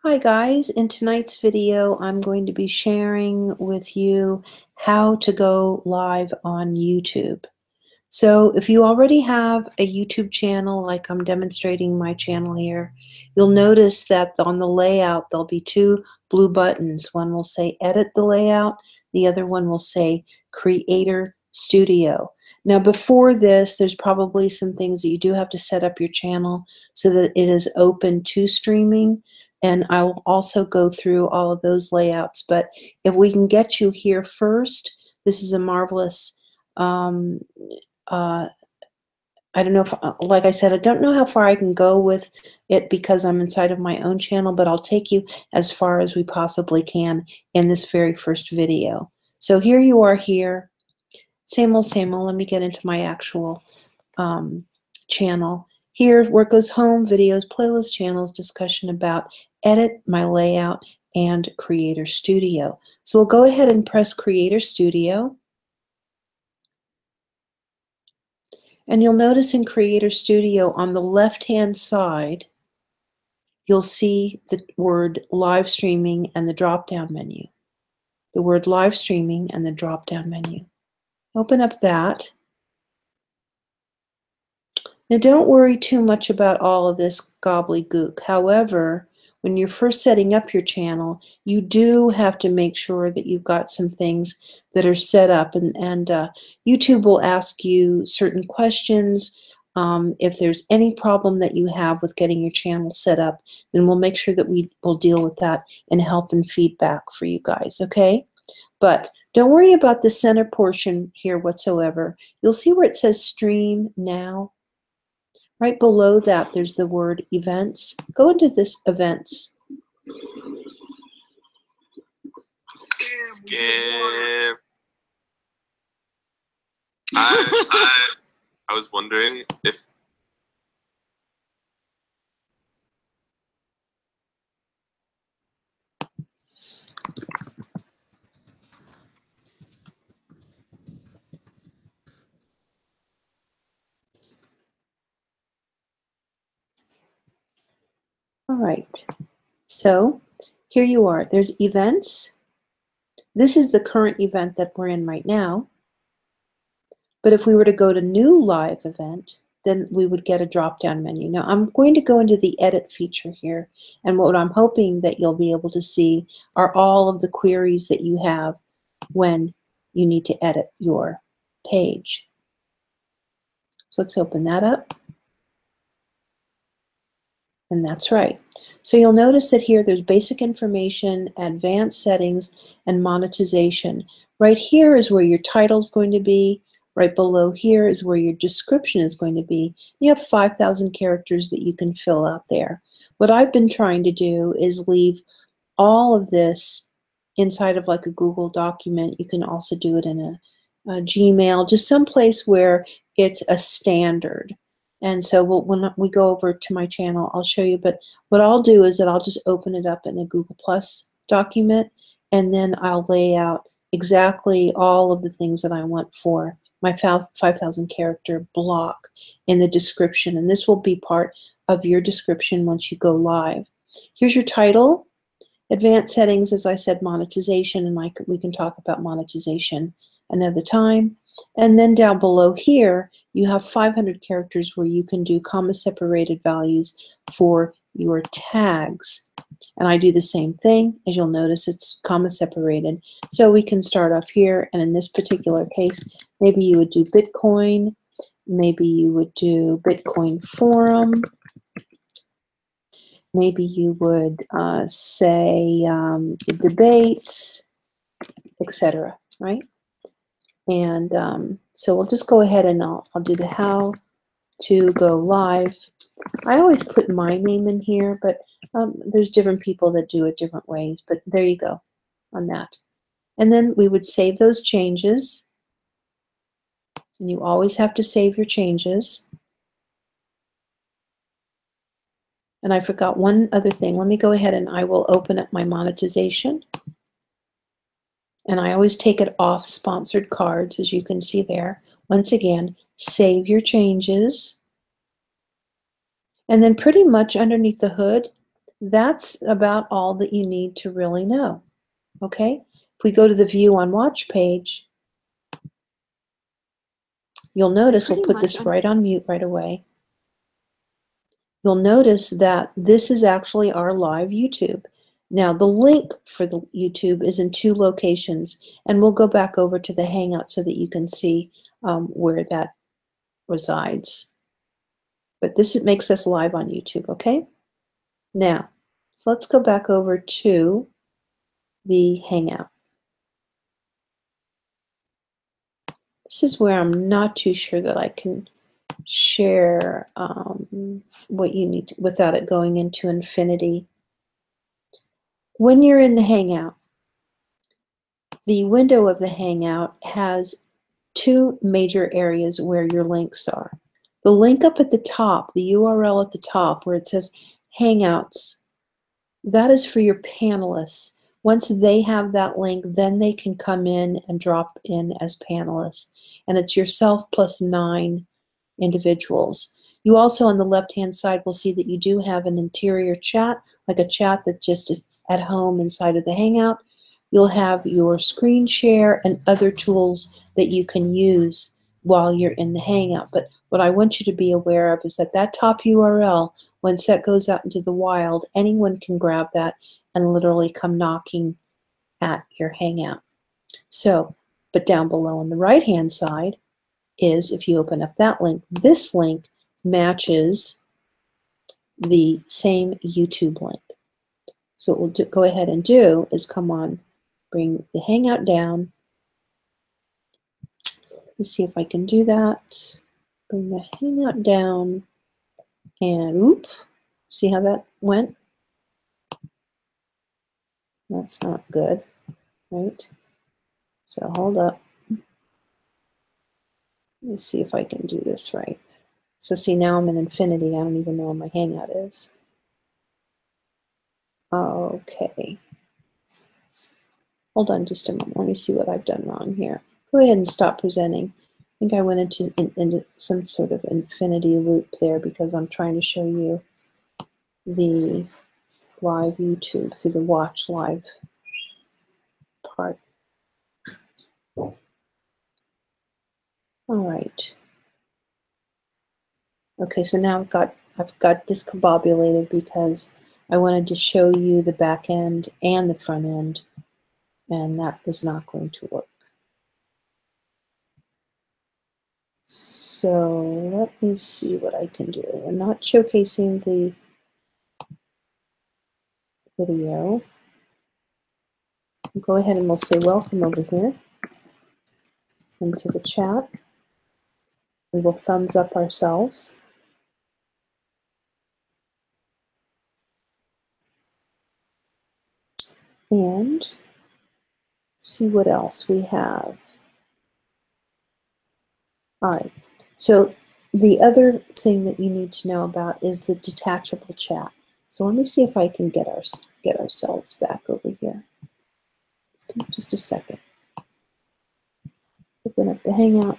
Hi guys, in tonight's video I'm going to be sharing with you how to go live on YouTube. So if you already have a YouTube channel like I'm demonstrating my channel here, you'll notice that on the layout there'll be two blue buttons. One will say edit the layout, the other one will say Creator Studio. Now before this there's probably some things that you do have to set up your channel so that it is open to streaming. And I will also go through all of those layouts. But if we can get you here first, this is a marvelous, I don't know if, like I said, I don't know how far I can go with it because I'm inside of my own channel, but I'll take you as far as we possibly can in this very first video. So here you are here. Same old, same old. Let me get into my actual channel. Here, where it goes home, videos, playlist, channels, discussion about, edit, my layout, and Creator Studio. So we'll go ahead and press Creator Studio. And you'll notice in Creator Studio on the left-hand side, you'll see the word live streaming and the drop-down menu. The word live streaming and the drop-down menu. Open up that. Now don't worry too much about all of this gobbledygook. However, when you're first setting up your channel, you do have to make sure that you've got some things that are set up, and YouTube will ask you certain questions. If there's any problem that you have with getting your channel set up, then we'll make sure that we will deal with that and help and feedback for you guys, okay? But don't worry about the center portion here whatsoever. You'll see where it says Stream Now. Right below that, there's the word Events. Go into this Events. Skip. I was wondering if All right, so here you are. There's Events. This is the current event that we're in right now. But if we were to go to New Live Event, then we would get a drop-down menu. Now I'm going to go into the Edit feature here, and what I'm hoping that you'll be able to see are all of the queries that you have when you need to edit your page. So let's open that up. And that's right. So you'll notice that here there's basic information, advanced settings, and monetization. Right here is where your title is going to be. Right below here is where your description is going to be. You have 5,000 characters that you can fill out there. What I've been trying to do is leave all of this inside of like a Google document. You can also do it in a Gmail, just someplace where it's a standard. And so when we go over to my channel, I'll show you. But what I'll do is that I'll just open it up in a Google Plus document, and then I'll lay out exactly all of the things that I want for my 5,000 character block in the description. And this will be part of your description once you go live. Here's your title, advanced settings, as I said, monetization, and we can talk about monetization another time. And then down below here, you have 500 characters where you can do comma-separated values for your tags. And I do the same thing. As you'll notice, it's comma-separated. So we can start off here, and in this particular case, maybe you would do Bitcoin, maybe you would do Bitcoin Forum, maybe you would say debates, etc., right? And so we'll just go ahead and I'll do the how to go live. I always put my name in here, but there's different people that do it different ways. But there you go on that. And then we would save those changes. And you always have to save your changes. And I forgot one other thing. Let me go ahead and I will open up my monetization. And I always take it off sponsored cards, as you can see there. Once again, save your changes. And then pretty much underneath the hood, That's about all that you need to really know. Okay? If we go to the View on Watch page, you'll notice we'll put this right on mute right away. You'll notice that this is actually our live YouTube. Now, the link for the YouTube is in 2 locations, and we'll go back over to the Hangout so that you can see where that resides. But this makes us live on YouTube, okay? Now, so let's go back over to the Hangout. This is where I'm not too sure that I can share what you need without it going into infinity. When you're in the Hangout, the window of the Hangout has 2 major areas where your links are. The link up at the top, the URL at the top where it says Hangouts, that is for your panelists. Once they have that link, then they can come in and drop in as panelists. And it's yourself plus 9 individuals. You also on the left-hand side will see that you do have an interior chat, like a chat that just is at home inside of the Hangout. You'll have your screen share and other tools that you can use while you're in the Hangout. But what I want you to be aware of is that that top URL, once that goes out into the wild, anyone can grab that and literally come knocking at your Hangout. So, but down below on the right-hand side is, if you open up that link, this link matches the same YouTube link. So what we'll go ahead and do is come on, bring the Hangout down. Let's see if I can do that. Bring the Hangout down and whoop. See how that went? That's not good, right? So hold up. Let me see if I can do this right. So see, now I'm in infinity. I don't even know where my Hangout is. Okay. Hold on just a moment. Let me see what I've done wrong here. Go ahead and stop presenting. I think I went into some sort of infinity loop there because I'm trying to show you the live YouTube through the watch live part. All right. Okay, so now I've got discombobulated because I wanted to show you the back end and the front end, and that is not going to work. So let me see what I can do. We're not showcasing the video. Go ahead and we'll say welcome over here into the chat. We will thumbs up ourselves. And see what else we have. All right, so the other thing that you need to know about is the detachable chat. So let me see if I can get ourselves back over here. Just a second. Open up the Hangout.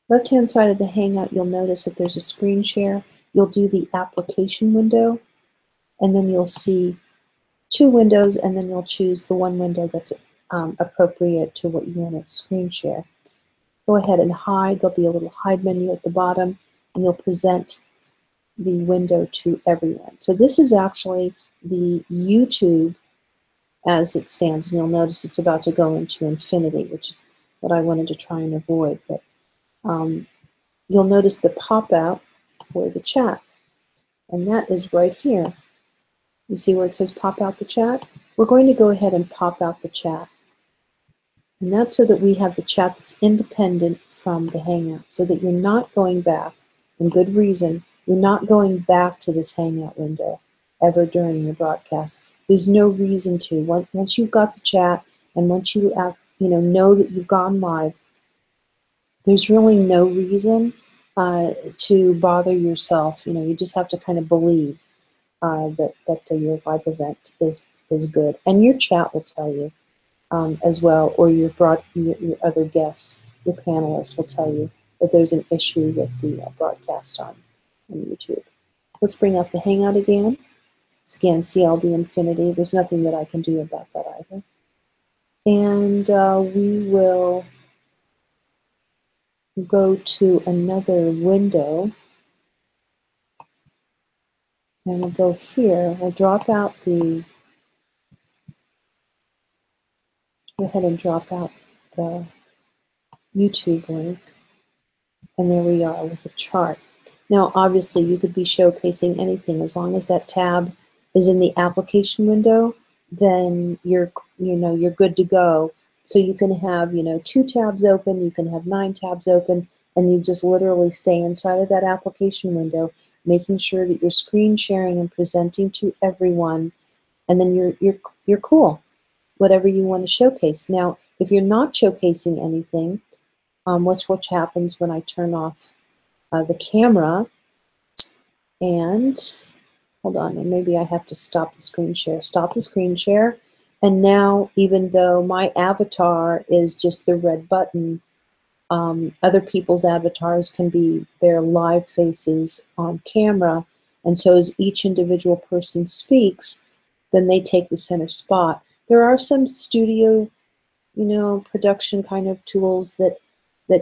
Left-hand side of the Hangout, you'll notice that there's a screen share. You'll do the application window, and then you'll see 2 windows, and then you'll choose the one window that's appropriate to what you want to screen share. Go ahead and hide. There'll be a little hide menu at the bottom, and you'll present the window to everyone. So this is actually the YouTube as it stands, and you'll notice it's about to go into infinity, which is what I wanted to try and avoid. But you'll notice the pop-out for the chat, and that is right here. You see where it says pop out the chat? We're going to go ahead and pop out the chat. And that's so that we have the chat that's independent from the Hangout, so that you're not going back, and good reason, you're not going back to this Hangout window ever during your broadcast. There's no reason to. Once you've got the chat, and once you know that you've gone live, there's really no reason to bother yourself. You just have to kind of believe that your live event is good, and your chat will tell you. As well, or your other guests, your panelists will tell you if there's an issue with the broadcast on YouTube. Let's bring up the Hangout again. So again, CLB infinity. There's nothing that I can do about that either. And we will go to another window. And we'll go here. We'll drop out the, go ahead and drop out the YouTube link. And there we are with the chart. Now, obviously, you could be showcasing anything as long as that tab is in the application window. Then you're good to go. So you can have 2 tabs open, you can have 9 tabs open, and you just literally stay inside of that application window, making sure that you're screen sharing and presenting to everyone, and then you're cool. Whatever you want to showcase. Now, if you're not showcasing anything, watch what happens when I turn off the camera. And hold on, and maybe I have to stop the screen share. Stop the screen share. And now, even though my avatar is just the red button, other people's avatars can be their live faces on camera. And so as each individual person speaks, then they take the center spot. There are some studio, production kind of tools that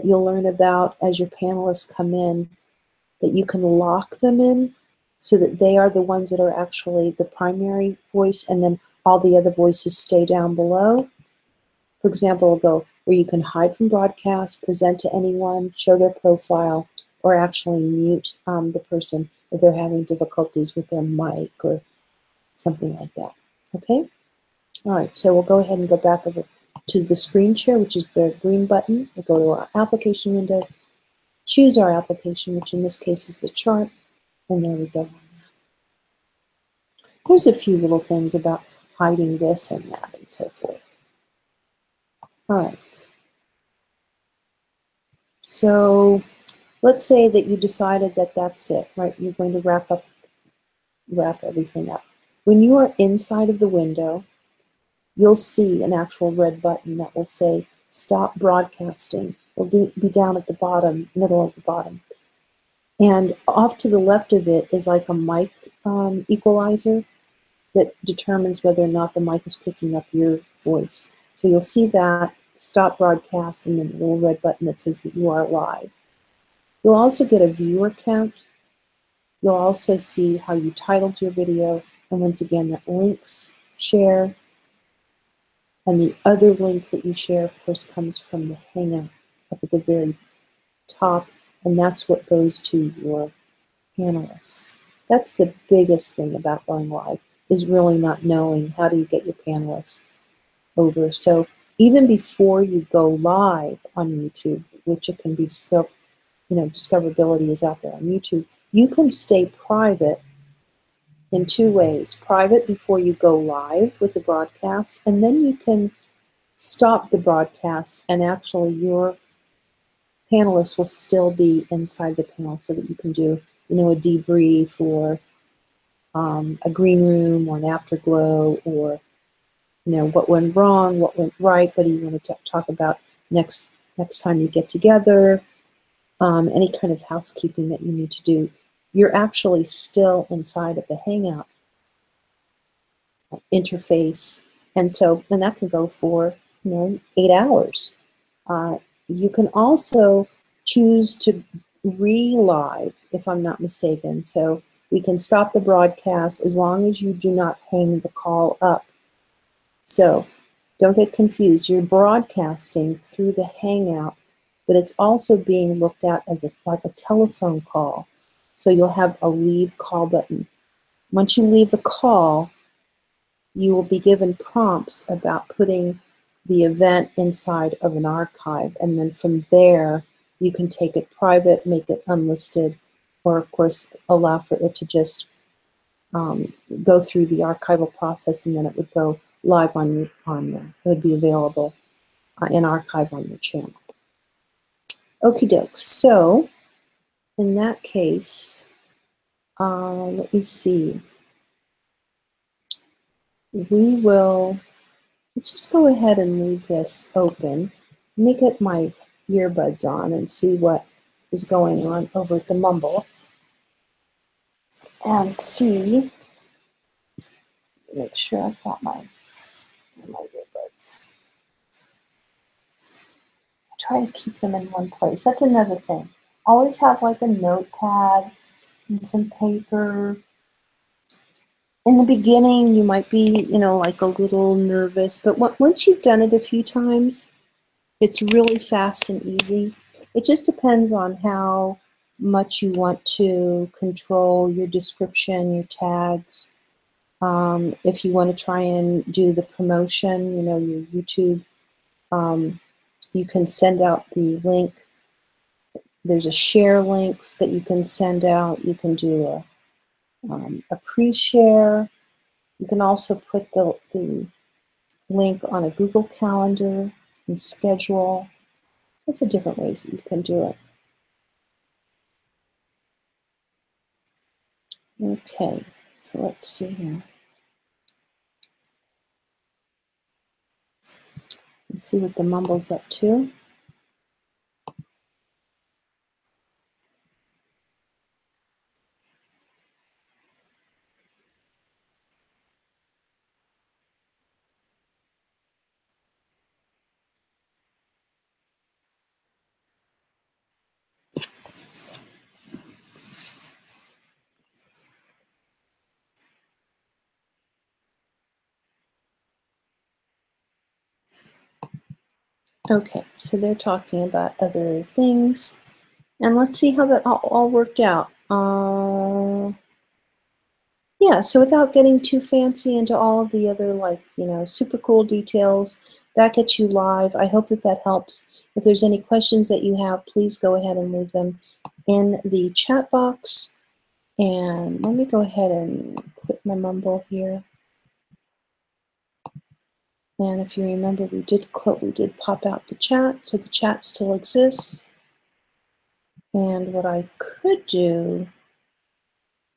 you'll learn about as your panelists come in, that you can lock them in so that they are the ones that are actually the primary voice, and then all the other voices stay down below. For example, we'll go where you can hide from broadcast, present to anyone, show their profile, or actually mute the person if they're having difficulties with their mic or something like that. Okay? All right, so we'll go ahead and go back over to the screen share, which is the green button. We'll go to our application window, choose our application, which in this case is the chart, and there we go on that. There's a few little things about hiding this and that and so forth. All right. So let's say that you decided that that's it, right? You're going to wrap everything up. When you are inside of the window, you'll see an actual red button that will say stop broadcasting. It'll be down at the bottom, middle of the bottom. And off to the left of it is like a mic equalizer that determines whether or not the mic is picking up your voice. So you'll see that stop broadcast and then the little red button that says that you are live. You'll also get a viewer count. You'll also see how you titled your video, and once again that links share, and the other link that you share, of course, comes from the Hangout up at the very top, and that's what goes to your panelists. That's the biggest thing about going live, is really not knowing how do you get your panelists over. So even before you go live on YouTube, which it can be still, discoverability is out there on YouTube, you can stay private in 2 ways. Private before you go live with the broadcast, and then you can stop the broadcast and actually your panelists will still be inside the panel so that you can do, a debrief or a green room or an afterglow, or, what went wrong, what went right, what do you want to talk about next time you get together, any kind of housekeeping that you need to do. You're actually still inside of the Hangout interface, and that can go for 8 hours. You can also choose to re-live, if I'm not mistaken. So we can stop the broadcast as long as you do not hang the call up. So don't get confused. You're broadcasting through the Hangout, but it's also being looked at as like a telephone call. So you'll have a leave call button. Once you leave the call, you will be given prompts about putting the event inside of an archive, and then from there you can take it private, make it unlisted, or of course allow for it to just go through the archival process, and then it would go live it would be available in archive on your channel. Okie doke. So in that case, let me see. Let's just go ahead and leave this open. Let me get my earbuds on and see what is going on over at the Mumble, and see make sure I've got my earbuds. I try to keep them in one place. That's another thing. Always have like a notepad and some paper. In the beginning, you might be, like a little nervous, but once you've done it a few times, it's really fast and easy. It just depends on how much you want to control your description, your tags. If you want to try and do the promotion, your YouTube, you can send out the link. There's a share links that you can send out. You can do a pre-share. You can also put the link on a Google Calendar and schedule. Lots of different ways that you can do it. Okay, so let's see here. Let's see what the mumble's up to. Okay, so they're talking about other things. And let's see how that all worked out. Yeah, so without getting too fancy into all of the other, super cool details, that gets you live. I hope that helps. If there's any questions that you have, please go ahead and leave them in the chat box. And let me go ahead and quit my mumble here. And if you remember, we did pop out the chat, so the chat still exists. And what I could do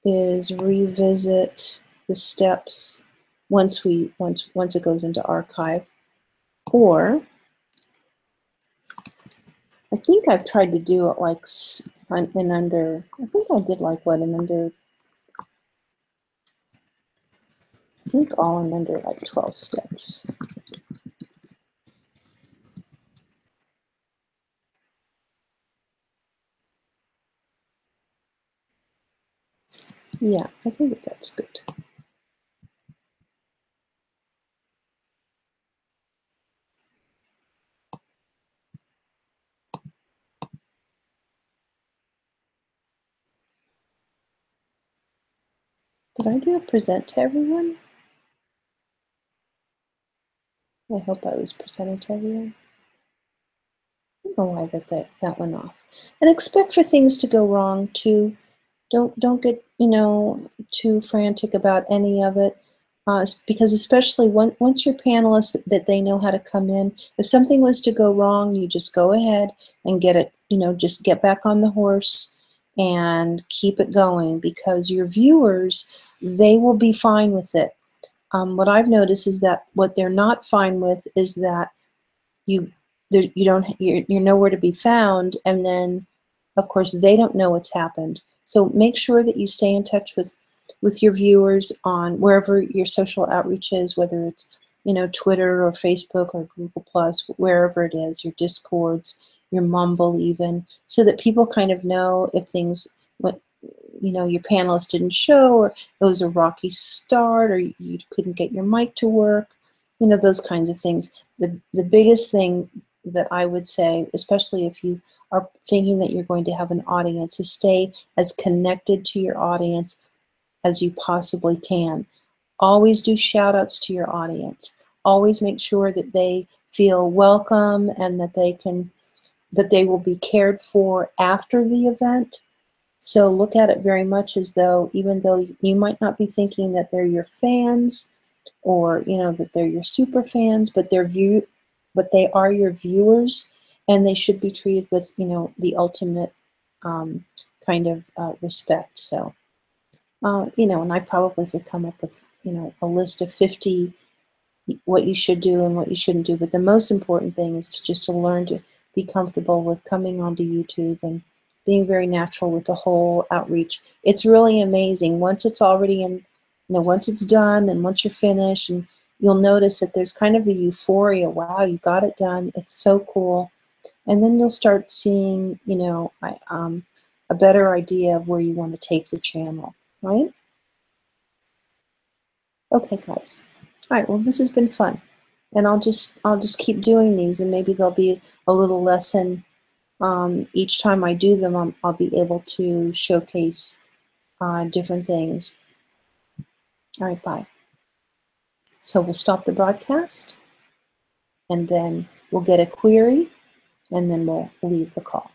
is revisit the steps once it goes into archive. Or I think I've tried to do it like in under. I think I did like what in under. I think all in under like 12 steps. Yeah, I think that's good. Did I do a present to everyone? I hope I was presenting to everyone. I don't know why that went off. And expect for things to go wrong too. Don't get too frantic about any of it, because especially once your panelists that they know how to come in. If something was to go wrong, you just go ahead and get it. Just get back on the horse and keep it going, because your viewers, they will be fine with it. What I've noticed is that what they're not fine with is that you're nowhere to be found, and then of course they don't know what's happened. So make sure that you stay in touch with your viewers on wherever your social outreach is, whether it's Twitter or Facebook or Google Plus, wherever it is, your Discords, your Mumble even, so that people kind of know if things your panelists didn't show, or it was a rocky start, or you couldn't get your mic to work, those kinds of things. The biggest thing that I would say, especially if you are thinking that you're going to have an audience, is stay as connected to your audience as you possibly can. Always do shout outs to your audience. Always make sure that they feel welcome and that they will be cared for after the event. So look at it very much as though, even though you might not be thinking that they're your fans, or that they're your super fans, but they are your viewers, and they should be treated with the ultimate kind of respect. So and I probably could come up with a list of 50 what you should do and what you shouldn't do, but the most important thing is just to learn to be comfortable with coming onto YouTube and being very natural with the whole outreach. It's really amazing once it's already You know, once it's done and once you're finished, and you'll notice that there's kind of a euphoria. Wow, you got it done. It's so cool. And then you'll start seeing, you know, a better idea of where you want to take your channel, right? Okay, guys. All right, well, this has been fun. And I'll just keep doing these, and maybe there'll be a little lesson each time I do them. I'll be able to showcase different things. All right, bye. So we'll stop the broadcast, and then we'll get a query, and then we'll leave the call.